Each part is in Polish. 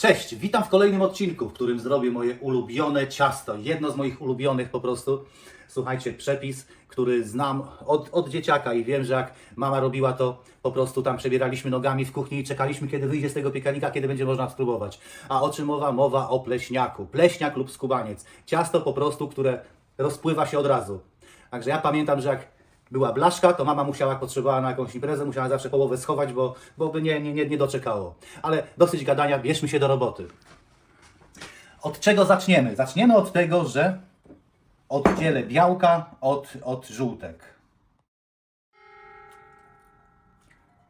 Cześć, witam w kolejnym odcinku, w którym zrobię moje ulubione ciasto. Jedno z moich ulubionych po prostu. Słuchajcie, przepis, który znam od dzieciaka i wiem, że jak mama robiła to, po prostu tam przebieraliśmy nogami w kuchni i czekaliśmy, kiedy wyjdzie z tego piekarnika, kiedy będzie można spróbować. A o czym mowa? Mowa o pleśniaku. Pleśniak lub skubaniec. Ciasto po prostu, które rozpływa się od razu. Także ja pamiętam, że jak była blaszka, to mama musiała, jak potrzebowała na jakąś imprezę, musiała zawsze połowę schować, bo by nie doczekało. Ale dosyć gadania, bierzmy się do roboty. Od czego zaczniemy? Zaczniemy od tego, że oddzielę białka od żółtek.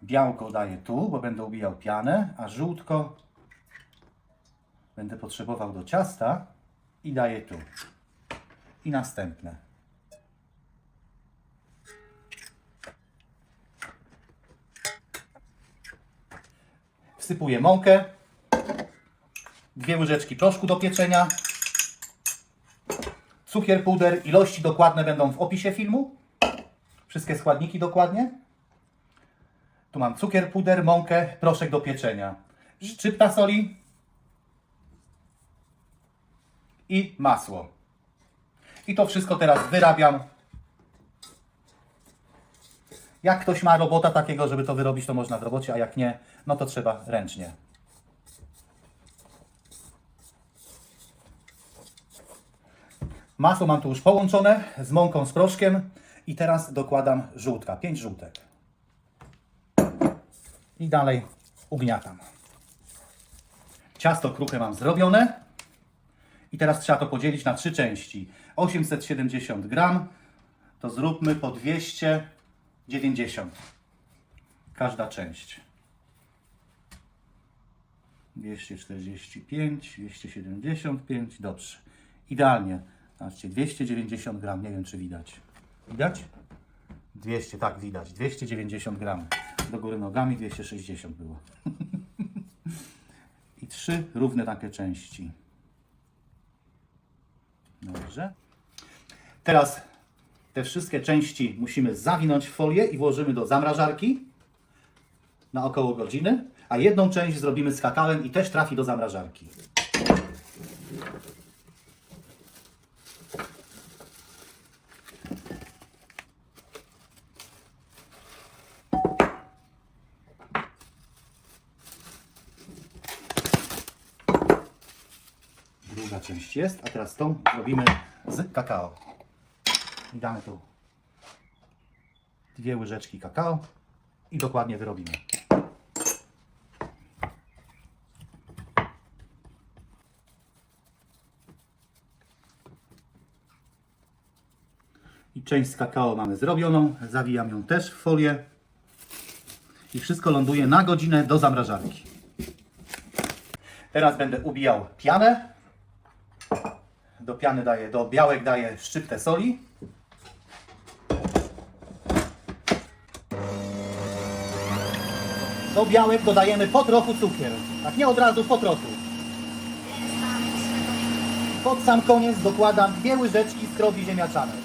Białko daję tu, bo będę ubijał pianę, a żółtko będę potrzebował do ciasta i daję tu. I następne. Wsypuję mąkę, 2 łyżeczki proszku do pieczenia, cukier, puder, ilości dokładne będą w opisie filmu, wszystkie składniki dokładnie. Tu mam cukier, puder, mąkę, proszek do pieczenia, szczypta soli i masło. I to wszystko teraz wyrabiam. Jak ktoś ma robota takiego, żeby to wyrobić, to można w robocie, a jak nie, no to trzeba ręcznie. Masło mam tu już połączone z mąką, z proszkiem i teraz dokładam żółtka, 5 żółtek. I dalej ugniatam. Ciasto kruche mam zrobione i teraz trzeba to podzielić na 3 części. 870 gram, to zróbmy po 290. Każda część. 245, 275, dobrze. Idealnie. Zobaczcie, 290 gram, nie wiem czy widać. Widać? 200, tak widać. 290 gram. Do góry nogami 260 było. I 3 równe takie części. Dobrze. Teraz te wszystkie części musimy zawinąć w folię i włożymy do zamrażarki na około godziny, a jedną część zrobimy z kakałem i też trafi do zamrażarki. Druga część jest, a teraz tą robimy z kakao. I damy tu 2 łyżeczki kakao i dokładnie wyrobimy. I część z kakao mamy zrobioną, zawijam ją też w folię i wszystko ląduje na godzinę do zamrażarki. Teraz będę ubijał pianę. Do piany daję, do białek daję szczyptę soli. Do białek dodajemy po trochu cukier. Tak nie od razu, po trochu. Pod sam koniec dokładam 2 łyżeczki skrobi ziemniaczanej.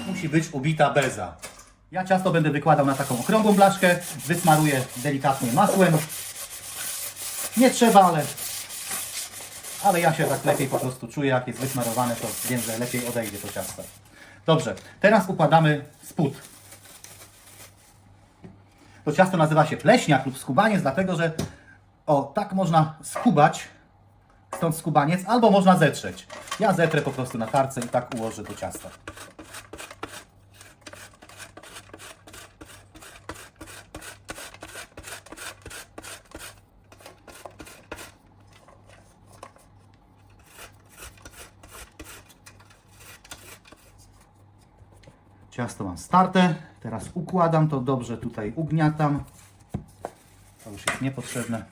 Musi być ubita beza. Ja ciasto będę wykładał na taką okrągłą blaszkę. Wysmaruję delikatnie masłem. Nie trzeba, ale ja się tak lepiej po prostu czuję, jak jest wysmarowane, to wiem, że lepiej odejdzie to ciasto. Dobrze, teraz układamy spód. To ciasto nazywa się pleśniak lub skubaniec, dlatego że tak można skubać, stąd skubaniec, albo można zetrzeć. Ja zetrę po prostu na tarce i tak ułożę to ciasto. Ciasto mam starte, teraz układam to dobrze, tutaj ugniatam. To już jest niepotrzebne.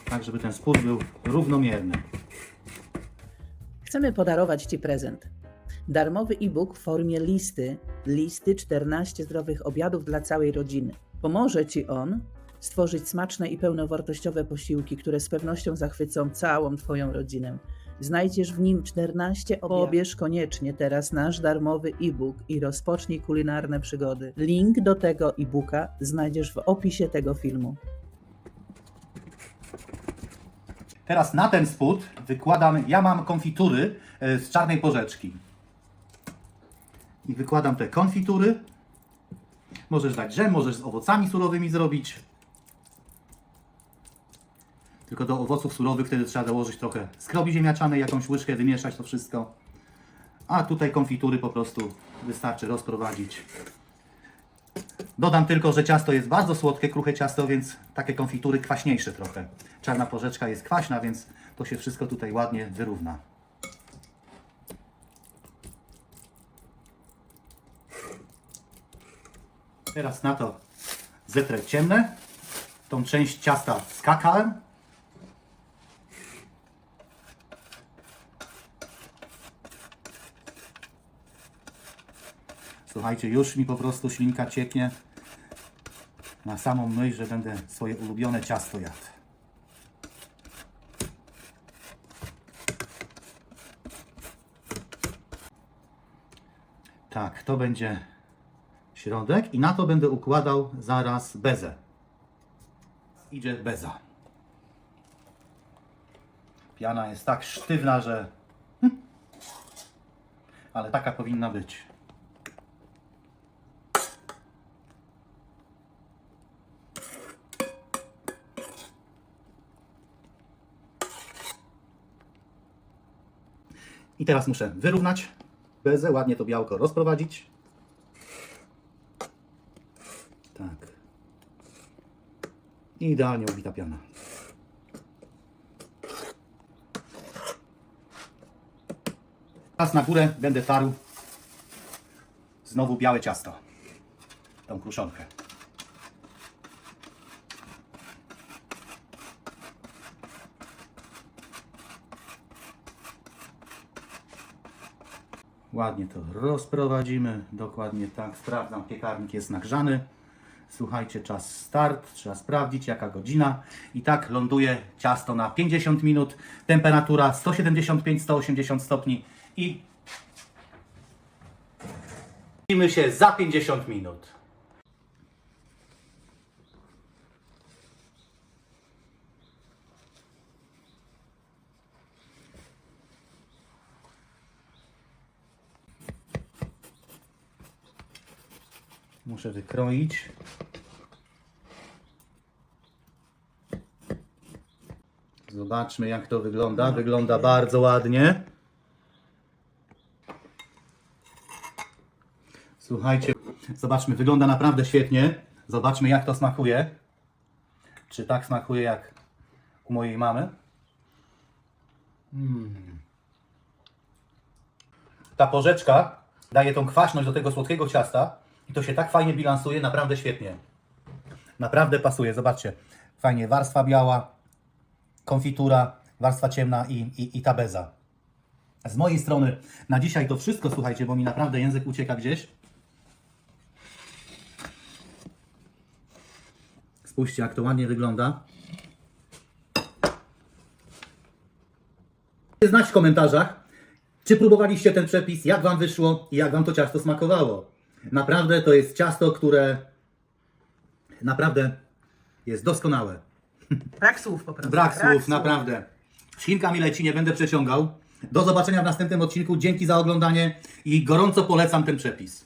Tak, żeby ten spód był równomierny. Chcemy podarować Ci prezent. Darmowy e-book w formie listy 14 zdrowych obiadów dla całej rodziny. Pomoże Ci on stworzyć smaczne i pełnowartościowe posiłki, które z pewnością zachwycą całą Twoją rodzinę. Znajdziesz w nim 14 obiadów. Pobierz koniecznie teraz nasz darmowy e-book i rozpocznij kulinarne przygody. Link do tego e-booka znajdziesz w opisie tego filmu. Teraz na ten spód wykładam, ja mam konfitury z czarnej porzeczki. I wykładam te konfitury. Możesz dać dżem, możesz z owocami surowymi zrobić. Tylko do owoców surowych wtedy trzeba dołożyć trochę skrobi ziemniaczanej, jakąś łyżkę, wymieszać to wszystko. A tutaj konfitury po prostu wystarczy rozprowadzić. Dodam tylko, że ciasto jest bardzo słodkie, kruche ciasto, więc takie konfitury kwaśniejsze trochę. Czarna porzeczka jest kwaśna, więc to się wszystko tutaj ładnie wyrówna. Teraz na to zetrę ciemne. Tą część ciasta z kakałem. Słuchajcie, już mi po prostu ślinka cieknie na samą myśl, że będę swoje ulubione ciasto jadł. Tak, to będzie środek i na to będę układał zaraz bezę. Idzie beza. Piana jest tak sztywna, że... Ale taka powinna być. I teraz muszę wyrównać bezę, ładnie to białko rozprowadzić. Tak. I idealnie ubita piana. Teraz na górę będę tarł znowu białe ciasto. Tą kruszonkę. Ładnie to rozprowadzimy, dokładnie tak, sprawdzam, piekarnik jest nagrzany. Słuchajcie, czas start, trzeba sprawdzić jaka godzina. I tak ląduje ciasto na 50 minut, temperatura 175-180 stopni i widzimy się za 50 minut. Muszę wykroić. Zobaczmy jak to wygląda. Wygląda bardzo ładnie. Słuchajcie, zobaczmy, wygląda naprawdę świetnie. Zobaczmy jak to smakuje. Czy tak smakuje jak u mojej mamy? Ta porzeczka daje tą kwaśność do tego słodkiego ciasta. I to się tak fajnie bilansuje, naprawdę świetnie. Naprawdę pasuje, zobaczcie. Fajnie, warstwa biała, konfitura, warstwa ciemna i ta beza. Z mojej strony na dzisiaj to wszystko, słuchajcie, bo mi naprawdę język ucieka gdzieś. Spójrzcie, jak to ładnie wygląda. Znać w komentarzach, czy próbowaliście ten przepis, jak Wam wyszło i jak Wam to ciasto smakowało. Naprawdę to jest ciasto, które naprawdę jest doskonałe. Brak słów po prostu. Brak słów, naprawdę. Ślinka mi leci, nie będę przeciągał. Do zobaczenia w następnym odcinku. Dzięki za oglądanie i gorąco polecam ten przepis.